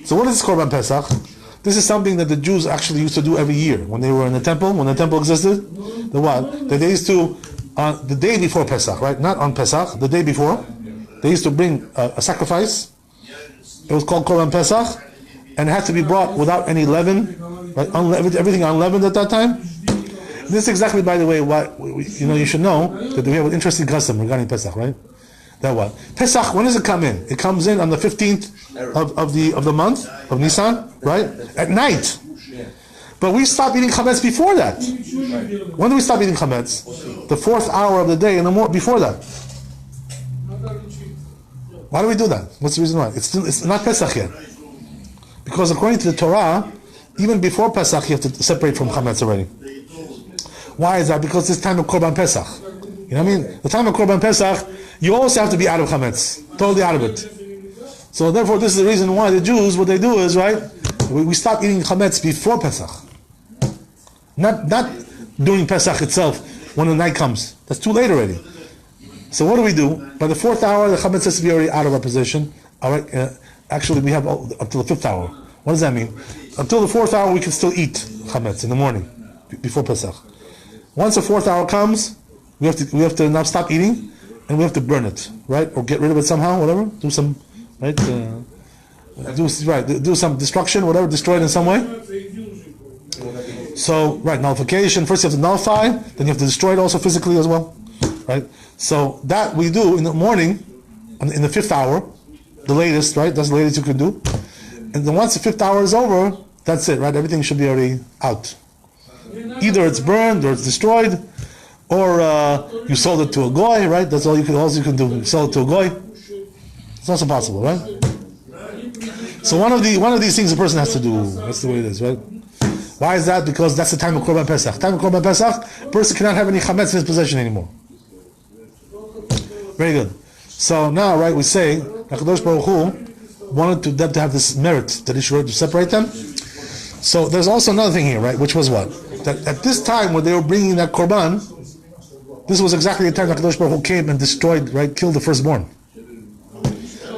So what is Korban Pesach? This is something that the Jews actually used to do every year when they were in the temple, when the temple existed. The what? That they used to, the day before Pesach, right? Not on Pesach, the day before, they used to bring a sacrifice. It was called Korban Pesach, and it had to be brought without any leaven, right? Everything unleavened at that time. This is exactly, by the way, what you should know that we have an interesting custom regarding Pesach, right? That what? Pesach, when does it come in? It comes in on the 15th of the month of Nisan, right? At night. But we stop eating chametz before that. When do we stop eating chametz? The 4th hour of the day and before that. Why do we do that? What's the reason why? It's not Pesach yet. Because according to the Torah, even before Pesach, you have to separate from chametz already. Why is that? Because it's time of Korban Pesach. You know what I mean? The time of Korban Pesach, you also have to be out of chametz, totally out of it. So therefore, this is the reason why the Jews, what they do is, right, we stop eating chametz before Pesach. Not during Pesach itself, when the night comes. That's too late already. So what do? By the 4th hour, the chametz has to be already out of our possession. All right, actually, we have up till the 5th hour. What does that mean? Until the 4th hour, we can still eat chametz in the morning, before Pesach. Once the 4th hour comes, we have to now stop eating, and we have to burn it, right, or get rid of it somehow, whatever. Do some, right, do some destruction, whatever, destroy it in some way. So, right, nullification. First, you have to nullify, then you have to destroy it also physically as well, right? So that we do in the morning, in the 5th hour, the latest, right? That's the latest you can do. And then once the 5th hour is over, that's it, right? Everything should be already out. Either it's burned or it's destroyed, or you sold it to a goy, right? That's all you can do. You sell it to a goy. It's also possible, right? So one of these things a person has to do. That's the way it is, right? Why is that? Because that's the time of Korban Pesach. Time of Korban Pesach, a person cannot have any chametz in his possession anymore. Very good. So now, right, we say HaKadosh Baruch Hu wanted them to have this merit that he should to separate them. So there's also another thing here, right? Which was what? That at this time when they were bringing that korban, this was exactly the time that HaKadosh Baruch Hu came and destroyed, right, killed the firstborn.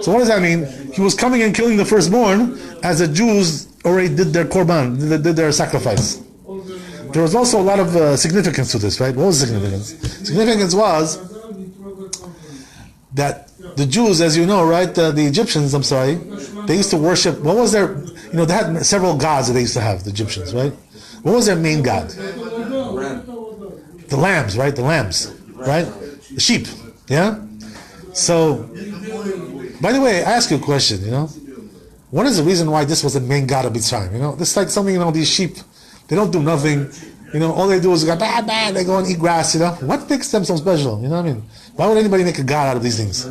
So what does that mean? He was coming and killing the firstborn as the Jews already did their korban, did their sacrifice. There was also a lot of significance to this, right? What was the significance? Significance was that the Jews, as you know, right, the Egyptians, they used to worship, what was their, they had several gods that they used to have, the Egyptians, right? What was their main god? The lambs, right? The lambs, right? The sheep, yeah? So, by the way, I ask you a question, what is the reason why this was the main god of Mitzrayim? This is like something, these sheep, they don't do nothing, all they do is go, bah, bah, they go and eat grass, What makes them so special, you know what I mean? Why would anybody make a god out of these things?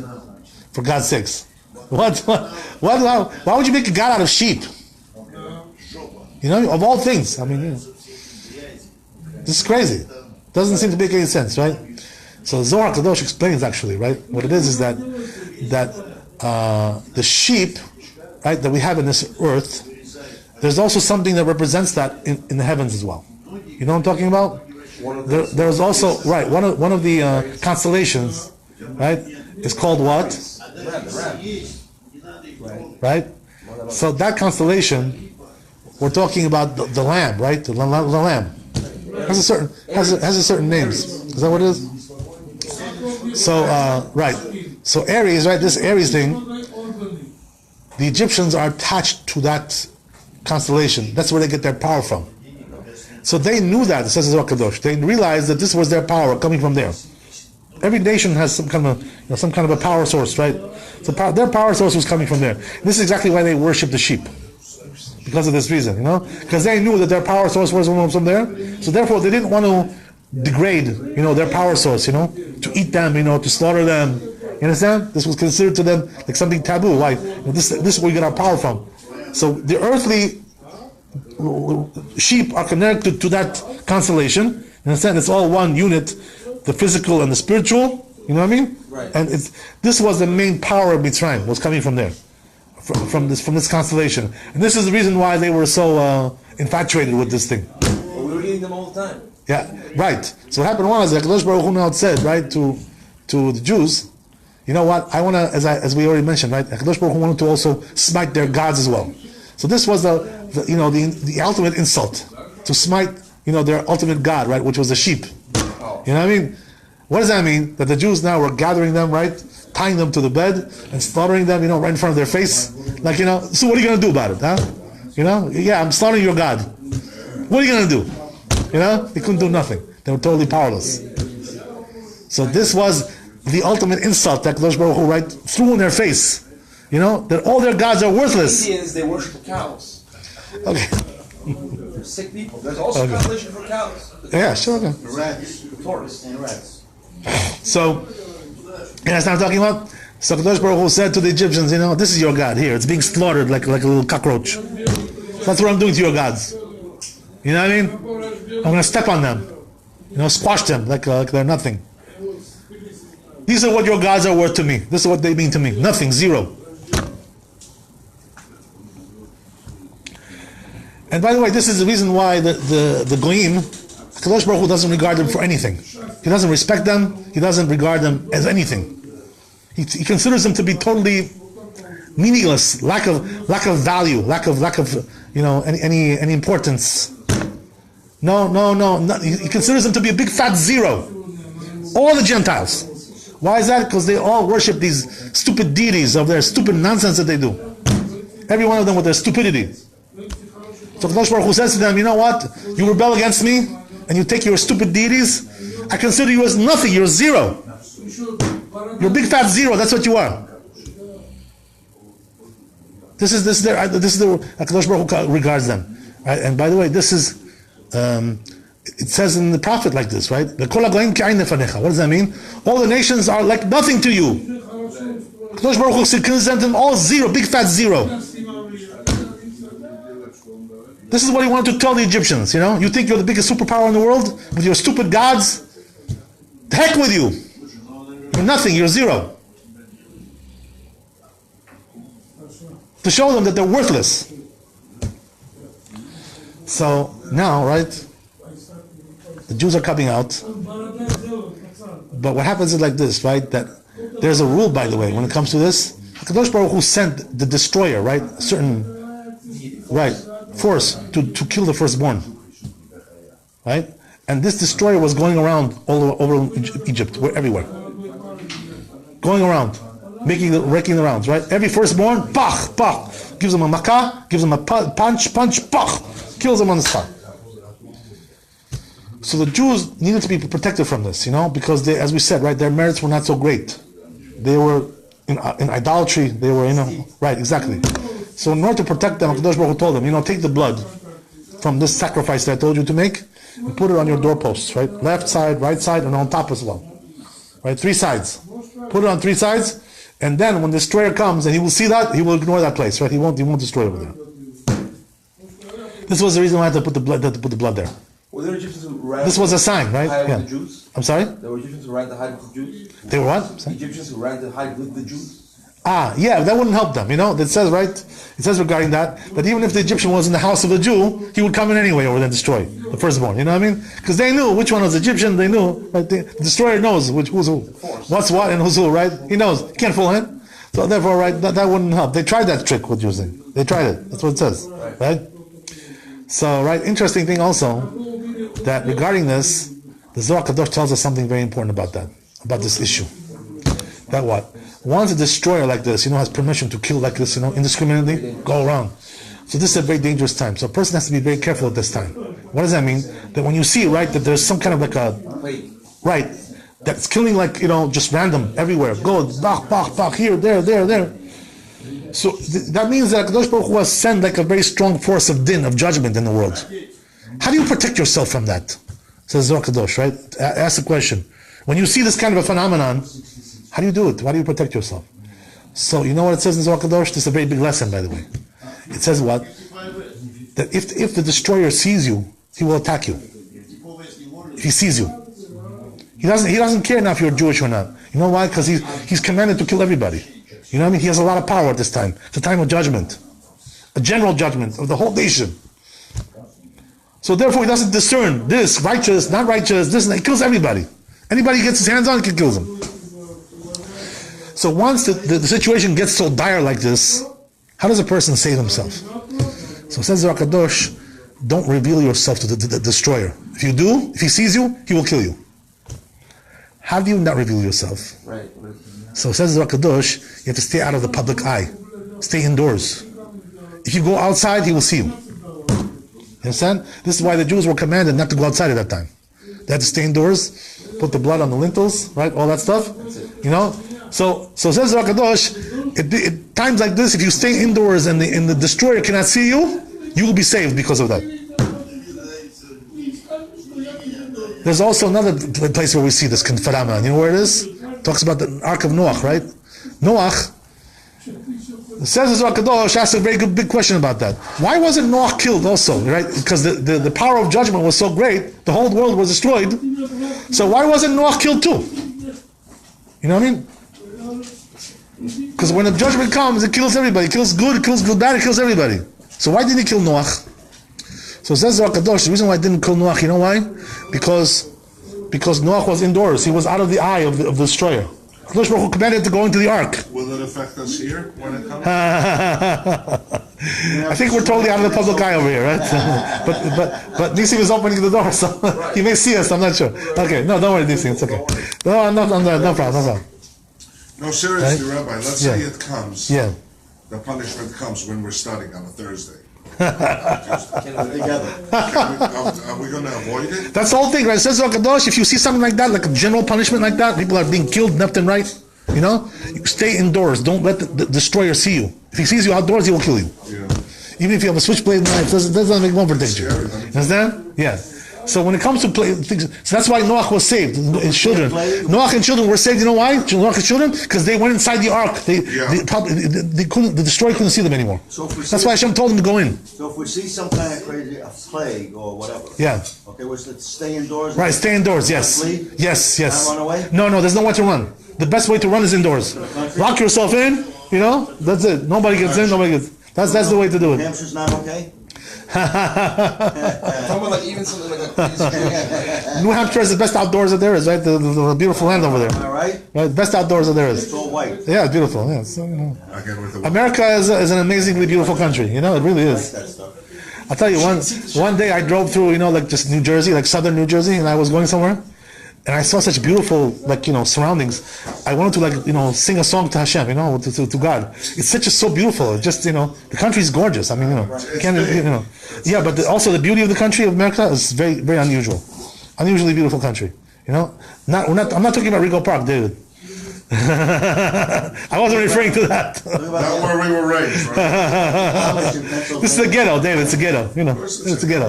For God's sakes. Why would you make a god out of sheep? Of all things, this is crazy. Doesn't seem to make any sense, right? So Zohar Kadosh explains actually, right? What it is that the sheep, right, that we have in this earth, there's also something that represents that in the heavens as well. You know what I'm talking about? There's also, right, one of the constellations, right, is called what? Right? So that constellation, we're talking about the lamb, right? The lamb has a certain names. Is that what it is? So right. So Aries, right? This Aries thing, the Egyptians are attached to that constellation. That's where they get their power from. So they knew that, says the Zohar Kadosh. They realized that this was their power coming from there. Every nation has some kind of a power source, right? So their power source was coming from there. This is exactly why they worship the sheep, because of this reason, because they knew that their power source was from there. So therefore, they didn't want to degrade, their power source, to eat them, to slaughter them. You understand? This was considered to them like something taboo. Why? This is where we get our power from. So the earthly sheep are connected to that constellation. You understand? It's all one unit, the physical and the spiritual. You know what I mean? Right. And this was the main power of Mitzrayim, was coming from there, from this constellation. And this is the reason why they were so infatuated with this thing. Well, we were eating them all the time. Yeah, right. So what happened was that HaKadosh Baruch Hu now said, right, to the Jews, you know what? I want to, as we already mentioned, right, HaKadosh Baruch Hu wanted to also smite their gods as well. So this was the ultimate insult, to smite their ultimate god, right, which was the sheep. You know what I mean? What does that mean? That the Jews now were gathering them, right, tying them to the bed and slaughtering them, right in front of their face. Like, so what are you going to do about it, huh? You know? Yeah, I'm slaughtering your God. What are you going to do? You know? They couldn't do nothing. They were totally powerless. So this was the ultimate insult that Kadosh Baruch Hu right threw in their face. You know? That all their gods are worthless. Indians, they worship cows. Okay. They're sick people. There's also a translation for cows. Yeah, sure. Okay. Rats. Taurus. And rats. So, that's what I'm talking about. So Kadosh Baruch Hu said to the Egyptians, you know, this is your God here. It's being slaughtered like a little cockroach. That's what I'm doing to your gods. You know what I mean? I'm going to step on them. You know, squash them like they're nothing. These are what your gods are worth to me. This is what they mean to me. Nothing, zero. And by the way, this is the reason why the Goyim, Kadosh Baruch Hu doesn't regard them for anything. He doesn't respect them. He doesn't regard them as anything. He considers them to be totally meaningless, lack of value, lack of you know any importance. No. He considers them to be a big fat zero. All the Gentiles. Why is that? Because they all worship these stupid deities of their stupid nonsense that they do. Every one of them with their stupidity. So Kadosh Baruch Hu says to them, you know what? You rebel against me, and you take your stupid deities. I consider you as nothing. You're zero. You're a big fat zero. That's what you are. This is the Kadosh Baruch Hu regards them. Right? And by the way, this is it says in the prophet like this, right? What does that mean? All the nations are like nothing to you. Kadosh Baruch Hu considers them all zero, big fat zero. This is what he wanted to tell the Egyptians. You know, you think you're the biggest superpower in the world with your stupid gods? The heck with you. You're nothing, you're zero. To show them that they're worthless. So now, right, the Jews are coming out. But what happens is like this, right, that there's a rule, by the way, when it comes to this. Kadosh Baruch Hu sent the destroyer, right, a certain, right, force to kill the firstborn. Right? And this destroyer was going around all over Egypt, everywhere. Going around, wrecking the rounds, right? Every firstborn, pach, pach, gives them a makkah, gives them a punch, pach, kills them on the spot. So the Jews needed to be protected from this, you know, because they, as we said, right, their merits were not so great. They were in idolatry, they were, you know, right, exactly. So in order to protect them, Kadosh Baruch Hu told them, you know, take the blood from this sacrifice that I told you to make and put it on your doorposts, right? Left side, right side, and on top as well. Right? 3 sides. Put it on 3 sides, and then when the destroyer comes and he will see that, he will ignore that place, right? He won't destroy over there. This was the reason why I had to put the blood there. Were there Egyptians who ran this was a sign, right? hide Yeah. with the Jews? I'm sorry? There were Egyptians who ran to hide with the Jews? They were what? Sorry? Egyptians who ran to hide with the Jews? Yeah, that wouldn't help them, you know. It says, right? It says regarding that even if the Egyptian was in the house of a Jew, he would come in anyway over there and destroy the firstborn. You know what I mean? Because they knew which one was Egyptian. They knew, right? The destroyer knows who's who, what's what, and who's who, right? He knows. You can't fool him. So therefore, right, that wouldn't help. They tried that trick with using. They tried it. That's what it says, right? So, right, interesting thing also that regarding this, the Zohar Kadosh tells us something very important about that, about this issue. That what? Once a destroyer like this, you know, has permission to kill like this, you know, indiscriminately, go around. So this is a very dangerous time. So a person has to be very careful at this time. What does that mean? That when you see, right, that there's some kind of like a, right, that's killing like, you know, just random, everywhere. Go, bach, here, there. So that means that Kadosh Baruch Hu has sent like a very strong force of din, of judgment in the world. How do you protect yourself from that? Says Zohar Kadosh, right? Ask the question. When you see this kind of a phenomenon, how do you do it? How do you protect yourself? So you know what it says in Zohar Kadosh? This is a very big lesson, by the way. It says what? That if the destroyer sees you, he will attack you. If he sees you, he doesn't care now if you're Jewish or not. You know why? Because he's commanded to kill everybody. You know what I mean? He has a lot of power at this time. It's a time of judgment, a general judgment of the whole nation. So therefore, he doesn't discern this righteous, not righteous. This, and that. He kills everybody. Anybody he gets his hands on, he kills him. So once the situation gets so dire like this, how does a person save himself? So it says Zohar Kadosh, don't reveal yourself to the destroyer. If you do, if he sees you, he will kill you. How do you not reveal yourself? Right. So it says Zohar Kadosh, you have to stay out of the public eye. Stay indoors. if you go outside, he will see you. You understand? This is why the Jews were commanded not to go outside at that time. They had to stay indoors, put the blood on the lintels, right? All that stuff. You know? So says the Kadosh, at times like this, if you stay indoors and the destroyer cannot see you, you will be saved because of that. There's also another place where we see this, Kenfarama. You know where it is? It talks about the Ark of Noach, right? Noach, says the Kadosh, asks a very good big question about that. Why wasn't Noach killed also, right? Because the power of judgment was so great, the whole world was destroyed. So why wasn't Noach killed too? You know what I mean? Because when the judgment comes, it kills everybody. It kills good, bad, it kills everybody. So why didn't he kill Noach? So says the Kadosh, the reason why I didn't kill Noach, you know why? Because Noach was indoors. He was out of the eye of the destroyer. Kadosh Baruch Hu commanded to go into the ark. Will it affect us here when it comes? I think we're totally out of the public eye over here, right? but Nissim is opening the door, so he may see us. I'm not sure. Okay, no, don't worry, Nissim. It's okay. No problem. No, seriously, Right? Rabbi. Let's say it comes. Yeah. The punishment comes when we're studying on a Thursday. Together. Are we going to avoid it? That's the whole thing, right? It says Kadosh, if you see something like that, like a general punishment like that, people are being killed left and right, you know, you stay indoors. Don't let the destroyer see you. If he sees you outdoors, he will kill you. Yeah. Even if you have a switchblade knife, it doesn't make one protect you. Understand? Yeah. So when it comes to things, so that's why Noach was saved. His children, Noach and children were saved. You know why? Noach and children, because they went inside the ark. They couldn't. The destroyer couldn't see them anymore. So that's why Hashem told them to go in. So if we see some kind of crazy plague or whatever. Yeah. Okay, we're to stay indoors. Right. Stay indoors. Yes. Flee? Yes. Not run away? No. There's nowhere to run. The best way to run is indoors. Lock yourself in. You know. That's it. Nobody gets in. Nobody gets. That's the way to do it. Hampshire's not okay. Talking about like even something like that. New Hampshire is the best outdoors that there is, right? The beautiful land over there. All right. Right, best outdoors that there is. It's all white. Yeah, it's beautiful. Yeah, so, you know. Again, with the America is an amazingly beautiful country. You know, it really I like is. that stuff. I'll tell you, one day I drove through, you know, like just New Jersey, like southern New Jersey, and I was going somewhere, and I saw such beautiful, like, you know, surroundings. I wanted to, like, you know, sing a song to Hashem, you know, to God. It's so beautiful. It just, you know, the country is gorgeous. I mean, you know, you can't, you know. Yeah, but also the beauty of the country of America is very, very unusual. Unusually beautiful country. You know, I'm not talking about Rego Park, David. I wasn't referring to that. not where we were raised, right? This is a ghetto, David. It's a ghetto. You know, it's a ghetto.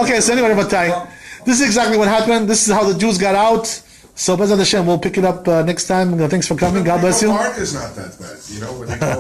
Okay, so anyway, Rabbi, this is exactly what happened. This is how the Jews got out. So, Bezat Hashem, we'll pick it up next time. Thanks for coming. God bless you. Park is not that bad, you know, when you go